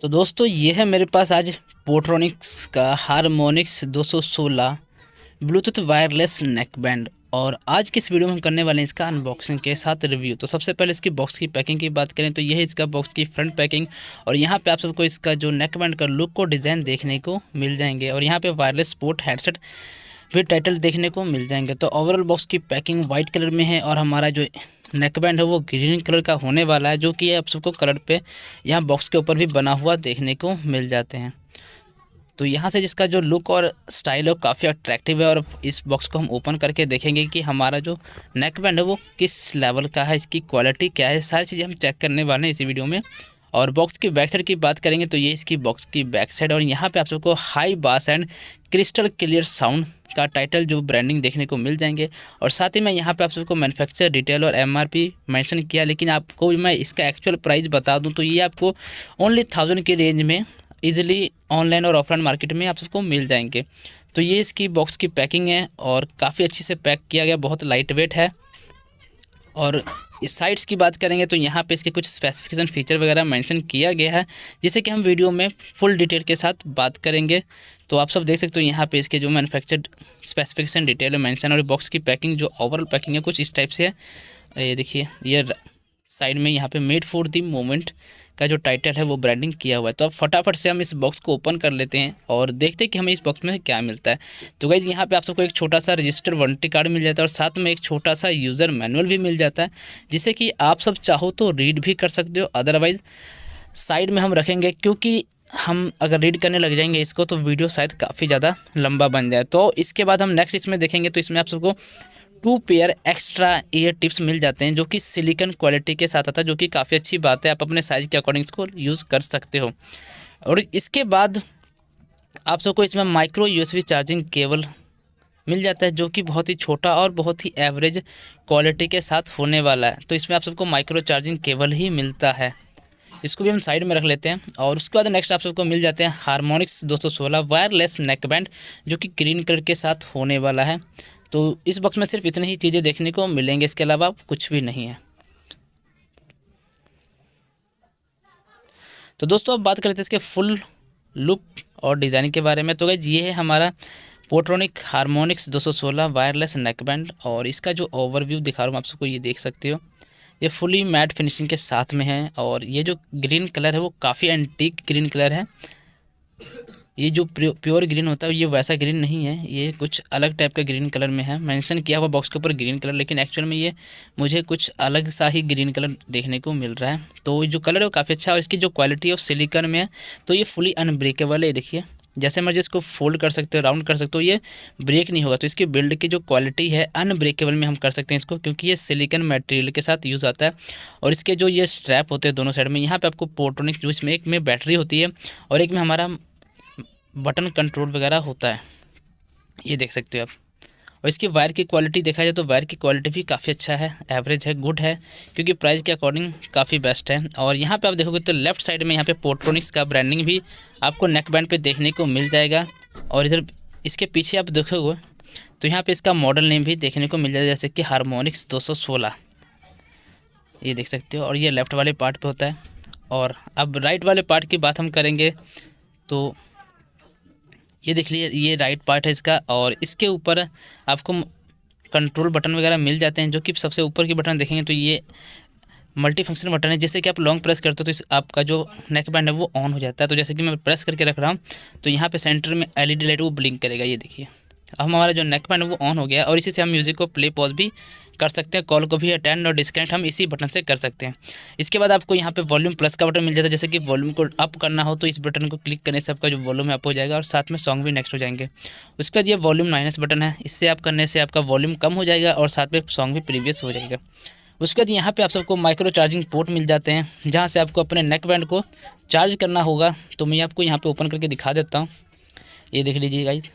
तो दोस्तों ये है मेरे पास आज पोर्ट्रॉनिक्स का harmonics 216 Bluetooth wireless neck band. और आज की इस वीडियो में हम करने वाले हैं इसका अनबॉक्सिंग के साथ रिव्यू। तो सबसे पहले इसकी बॉक्स की पैकिंग की बात करें तो यह है इसका बॉक्स की फ्रंट पैकिंग। और यहाँ पे आप सबको इसका जो नेक बैंड का लुक और डिज़ाइन देखने को मिल जाएंगे। और यहाँ पे वायरलेस स्पोर्ट हेडसेट भी टाइटल देखने को मिल जाएंगे। तो ओवरऑल बॉक्स की पैकिंग वाइट कलर में है और हमारा जो नेक बैंड है वो ग्रीन कलर का होने वाला है, जो कि आप सबको कलर पे यहाँ बॉक्स के ऊपर भी बना हुआ देखने को मिल जाते हैं। तो यहाँ से जिसका जो लुक और स्टाइल है वो काफ़ी अट्रैक्टिव है। और इस बॉक्स को हम ओपन करके देखेंगे कि हमारा जो नेक बैंड है वो किस लेवल का है, इसकी क्वालिटी क्या है, सारी चीज़ें हम चेक करने वाले हैं इसी वीडियो में। और बॉक्स की बैक साइड की बात करेंगे तो ये इसकी बॉक्स की बैक साइड। और यहाँ पे आप सबको हाई बास एंड क्रिस्टल क्लियर साउंड का टाइटल जो ब्रांडिंग देखने को मिल जाएंगे। और साथ ही मैं यहाँ पे आप सबको मैन्युफैक्चर डिटेल और एमआरपी मेंशन किया, लेकिन आपको मैं इसका एक्चुअल प्राइस बता दूँ तो ये आपको ओनली 1000 की रेंज में ईजिली ऑनलाइन और ऑफलाइन मार्केट में आप सबको मिल जाएंगे। तो ये इसकी बॉक्स की पैकिंग है और काफ़ी अच्छी से पैक किया गया, बहुत लाइट वेट है। और इस साइड्स की बात करेंगे तो यहाँ पे इसके कुछ स्पेसिफिकेशन फीचर वगैरह मेंशन किया गया है, जिसे कि हम वीडियो में फुल डिटेल के साथ बात करेंगे। तो आप सब देख सकते हो यहाँ पे इसके जो मैन्युफैक्चर्ड स्पेसिफिकेशन डिटेल मेंशन। और बॉक्स की पैकिंग जो ओवरऑल पैकिंग है कुछ इस टाइप से है। ये देखिए, ये साइड में यहाँ पे मेड फॉर दी मोमेंट का जो टाइटल है वो ब्रांडिंग किया हुआ है। तो अब फटाफट से हम इस बॉक्स को ओपन कर लेते हैं और देखते हैं कि हमें इस बॉक्स में क्या मिलता है। तो गाइस यहाँ पे आप सबको एक छोटा सा रजिस्टर वारंटी कार्ड मिल जाता है और साथ में एक छोटा सा यूज़र मैनुअल भी मिल जाता है, जिसे कि आप सब चाहो तो रीड भी कर सकते हो। अदरवाइज़ साइड में हम रखेंगे, क्योंकि हम अगर रीड करने लग जाएंगे इसको तो वीडियो शायद काफ़ी ज़्यादा लंबा बन जाए। तो इसके बाद हम नेक्स्ट इसमें देखेंगे तो इसमें आप सबको 2 पेयर एक्स्ट्रा ईयर टिप्स मिल जाते हैं, जो कि सिलिकॉन क्वालिटी के साथ आता है, जो कि काफ़ी अच्छी बात है। आप अपने साइज़ के अकॉर्डिंग इसको यूज़ कर सकते हो। और इसके बाद आप सबको इसमें माइक्रो यूएसबी चार्जिंग केबल मिल जाता है, जो कि बहुत ही छोटा और बहुत ही एवरेज क्वालिटी के साथ होने वाला है। तो इसमें आप सबको माइक्रो चार्जिंग केबल ही मिलता है, इसको भी हम साइड में रख लेते हैं। और उसके बाद नेक्स्ट आप सबको मिल जाते हैं हारमोनिक्स 216 वायरलेस नेक बैंड, जो कि ग्रीन कलर के साथ होने वाला है। तो इस बॉक्स में सिर्फ इतनी ही चीज़ें देखने को मिलेंगे, इसके अलावा कुछ भी नहीं है। तो दोस्तों अब बात करते हैं इसके फुल लुक और डिज़ाइन के बारे में। तो गाइस ये है हमारा पोर्ट्रॉनिक हारमोनिक्स 216 वायरलेस नेक बैंड। और इसका जो ओवरव्यू दिखा रहा हूँ आप सबको, ये देख सकते हो, ये फुली मैट फिनिशिंग के साथ में है। और ये जो ग्रीन कलर है वो काफ़ी एंटीक ग्रीन कलर है। ये जो प्योर ग्रीन होता है ये वैसा ग्रीन नहीं है, ये कुछ अलग टाइप का ग्रीन कलर में है। मेंशन किया हुआ बॉक्स के ऊपर ग्रीन कलर, लेकिन एक्चुअल में ये मुझे कुछ अलग सा ही ग्रीन कलर देखने को मिल रहा है। तो जो कलर है वो काफ़ी अच्छा है और इसकी जो क्वालिटी है वो सिलिकॉन में है। तो ये फुली अनब्रेकेबल है, देखिए जैसे मर्जी इसको फोल्ड कर सकते हो, राउंड कर सकते हो, ये ब्रेक नहीं होगा। तो इसकी बिल्ड की जो क्वालिटी है अनब्रेकेबल में हम कर सकते हैं इसको, क्योंकि ये सिलिकॉन मटेरियल के साथ यूज़ आता है। और इसके जो ये स्ट्रैप होते हैं दोनों साइड में, यहाँ पे आपको पोर्ट्रॉनिक जो इसमें एक में बैटरी होती है और एक में हमारा बटन कंट्रोल वगैरह होता है, ये देख सकते हो आप। और इसकी वायर की क्वालिटी देखा जाए तो वायर की क्वालिटी भी काफ़ी अच्छा है, एवरेज है, गुड है, क्योंकि प्राइस के अकॉर्डिंग काफ़ी बेस्ट है। और यहाँ पे आप देखोगे तो लेफ्ट साइड में यहाँ पे पोर्ट्रॉनिक्स का ब्रांडिंग भी आपको नेक बैंड पे देखने को मिल जाएगा। और इधर इसके पीछे आप देखोगे तो यहाँ पे इसका मॉडल नेम भी देखने को मिल जाएगा, जैसे कि हारमोनिक्स 216, ये देख सकते हो। और ये लेफ़्ट वाले पार्ट पे होता है। और अब राइट वाले पार्ट की बात हम करेंगे तो ये देख लीजिए, ये राइट पार्ट है इसका। और इसके ऊपर आपको कंट्रोल बटन वगैरह मिल जाते हैं, जो कि सबसे ऊपर की बटन देखेंगे तो ये मल्टी फंक्शन बटन है। जैसे कि आप लॉन्ग प्रेस करते हो तो इस आपका जो नेक बैंड है वो ऑन हो जाता है। तो जैसे कि मैं प्रेस करके रख रहा हूँ तो यहाँ पे सेंटर में एलईडी लाइट वो ब्लिंक करेगा, ये देखिए। अब हमारा जो नेक बैंड है वो ऑन हो गया। और इसी से हम म्यूज़िक को प्ले पॉज भी कर सकते हैं, कॉल को भी अटेंड और डिस्कनेक्ट हम इसी बटन से कर सकते हैं। इसके बाद आपको यहाँ पे वॉल्यूम प्लस का बटन मिल जाता है, जैसे कि वॉल्यूम को अप करना हो तो इस बटन को क्लिक करने से आपका जो वॉल्यूम अप हो जाएगा और साथ में सॉन्ग भी नेक्स्ट हो जाएंगे। उसके बाद ये वॉल्यूम माइनस बटन है, इससे आप करने से आपका वॉल्यूम कम हो जाएगा और साथ में सॉन्ग भी प्रीवियस हो जाएगा। उसके बाद यहाँ पे आप सबको माइक्रो चार्जिंग पोर्ट मिल जाते हैं, जहाँ से आपको अपने नेक बैंड को चार्ज करना होगा। तो मैं आपको यहाँ पे ओपन करके दिखा देता हूँ, ये देख लीजिए गाइज।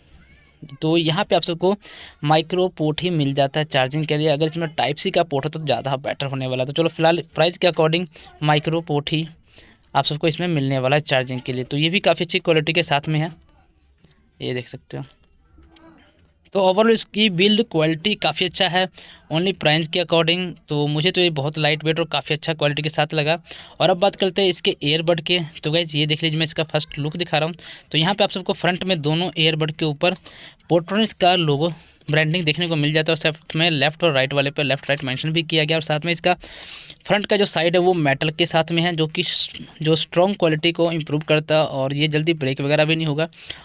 तो यहाँ पे आप सबको माइक्रो पोर्ट ही मिल जाता है चार्जिंग के लिए। अगर इसमें टाइप सी का पोर्ट हो तो ज़्यादा बेटर होने वाला है। तो चलो फिलहाल प्राइस के अकॉर्डिंग माइक्रो पोर्ट ही आप सबको इसमें मिलने वाला है चार्जिंग के लिए। तो ये भी काफ़ी अच्छी क्वालिटी के साथ में है, ये देख सकते हो। तो ओवरऑल इसकी बिल्ड क्वालिटी काफ़ी अच्छा है। ओनली प्राइस के अकॉर्डिंग तो मुझे तो ये बहुत लाइट वेट और काफ़ी अच्छा क्वालिटी के साथ लगा। और अब बात करते हैं इसके ईयरबड के। तो गाइस ये देख लीजिए, मैं इसका फर्स्ट लुक दिखा रहा हूँ। तो यहाँ पे आप सबको फ्रंट में दोनों ईयरबड के ऊपर पोर्ट्रोनिक्स का लोगो ब्रांडिंग देखने को मिल जाता है और सेफ्ट में लेफ्ट और राइट वाले पे लेफ्ट राइट मेंशन भी किया गया। और साथ में इसका फ्रंट का जो साइड है वो मेटल के साथ में है, जो स्ट्रॉन्ग क्वालिटी को इम्प्रूव करता है और ये जल्दी ब्रेक वगैरह भी नहीं होगा।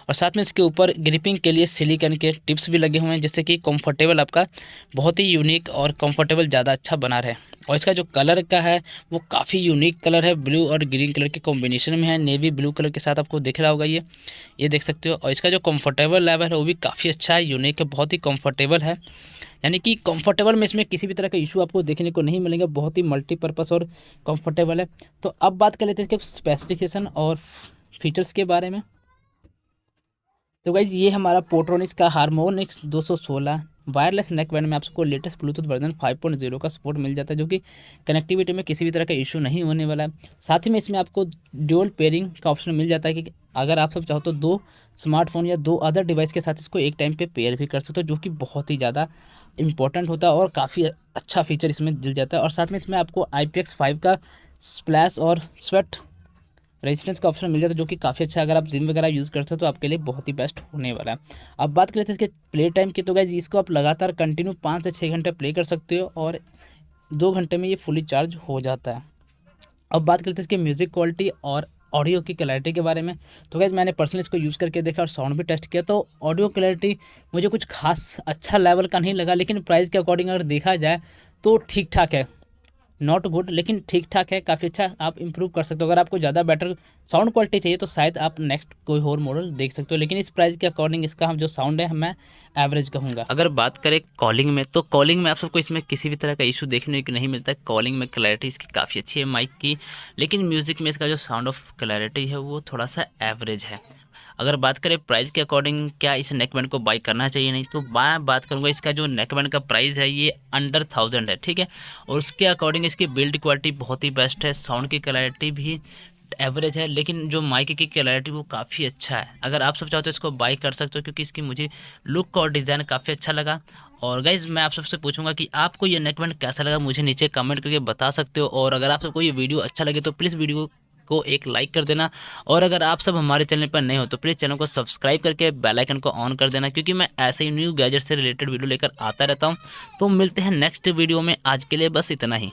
और साथ में इसके ऊपर ग्रिपिंग के लिए सिलिकॉन के टिप्स भी लगे हुए हैं, जिससे कि कंफर्टेबल आपका बहुत ही यूनिक और कंफर्टेबल ज़्यादा अच्छा बना रहे। और इसका जो कलर का है वो काफ़ी यूनिक कलर है, ब्लू और ग्रीन कलर के कॉम्बिनेशन में है। नेवी ब्लू कलर के साथ आपको दिख रहा होगा, ये देख सकते हो। और इसका जो कंफर्टेबल लेवल है वो भी काफ़ी अच्छा है, यूनिक है, बहुत ही कंफर्टेबल है। यानी कि कंफर्टेबल में इसमें किसी भी तरह का इशू आपको देखने को नहीं मिलेगा, बहुत ही मल्टीपर्पज़ और कंफर्टेबल है। तो अब बात कर लेते हैं इसके स्पेसिफिकेशन और फीचर्स के बारे में। तो गाइज ये हमारा पोर्ट्रोनिक्स का हारमोनिक्स 216 वायरलेस नेक बैंड में आपको लेटेस्ट ब्लूटूथ वर्जन 5.0 का सपोर्ट मिल जाता है, जो कि कनेक्टिविटी में किसी भी तरह का इशू नहीं होने वाला है। साथ ही में इसमें आपको ड्यूअल पेयरिंग का ऑप्शन मिल जाता है कि अगर आप सब चाहो तो 2 स्मार्टफोन या 2 अदर डिवाइस के साथ इसको एक टाइम पे पेयर भी कर सकते हो, जो कि बहुत ही ज़्यादा इंपॉर्टेंट होता है और काफ़ी अच्छा फीचर इसमें मिल जाता है। और साथ में इसमें आपको IPX5 का स्प्लैश और स्वेट रेजिस्टेंस का ऑप्शन मिल जाता है, जो कि काफ़ी अच्छा, अगर आप जिम वगैरह यूज़ करते हो तो आपके लिए बहुत ही बेस्ट होने वाला है। अब बात करते हैं इसके प्ले टाइम की। तो गाइज इसको आप लगातार कंटिन्यू 5 से 6 घंटे प्ले कर सकते हो और 2 घंटे में ये फुली चार्ज हो जाता है। अब बात करते हैं इसके म्यूज़िक क्वालिटी और ऑडियो की क्लैरिटी के बारे में। तो गाइज मैंने पर्सनली इसको यूज़ करके देखा और साउंड भी टेस्ट किया, तो ऑडियो क्लैरिटी मुझे कुछ खास अच्छा लेवल का नहीं लगा, लेकिन प्राइस के अकॉर्डिंग अगर देखा जाए तो ठीक ठाक है, नॉट गुड लेकिन ठीक ठाक है, काफ़ी अच्छा, आप इंप्रूव कर सकते हो। अगर आपको ज़्यादा बेटर साउंड क्वालिटी चाहिए तो शायद आप नेक्स्ट कोई और मॉडल देख सकते हो, लेकिन इस प्राइस के अकॉर्डिंग इसका हम जो साउंड है मैं एवरेज कहूँगा। अगर बात करें कॉलिंग में, तो कॉलिंग में आप सबको इसमें किसी भी तरह का इशू देखने को नहीं मिलता है। कॉलिंग में क्लैरिटी इसकी काफ़ी अच्छी है माइक की, लेकिन म्यूज़िक में इसका जो साउंड ऑफ क्लैरिटी है वो थोड़ा सा एवरेज है। अगर बात करें प्राइस के अकॉर्डिंग क्या इस नेकबैंड को बाई करना चाहिए नहीं, तो मैं बात करूंगा इसका जो नेकबैंड का प्राइस है ये अंडर 1000 है, ठीक है। और उसके अकॉर्डिंग इसकी बिल्ड क्वालिटी बहुत ही बेस्ट है, साउंड की क्लैरिटी भी एवरेज है, लेकिन जो माइक की क्लैरिटी वो काफ़ी अच्छा है। अगर आप सब चाहो तो इसको बाई कर सकते हो, क्योंकि इसकी मुझे लुक और डिज़ाइन काफ़ी अच्छा लगा। और गाइज़ मैं आप सबसे पूछूंगा कि आपको ये नेकबैंड कैसा लगा, मुझे नीचे कमेंट करके बता सकते हो। और अगर आप सबको ये वीडियो अच्छा लगे तो प्लीज़ वीडियो को एक लाइक कर देना। और अगर आप सब हमारे चैनल पर नए हो तो प्लीज़ चैनल को सब्सक्राइब करके बेल आइकन को ऑन कर देना, क्योंकि मैं ऐसे ही न्यू गैजेट से रिलेटेड वीडियो लेकर आता रहता हूँ। तो मिलते हैं नेक्स्ट वीडियो में, आज के लिए बस इतना ही।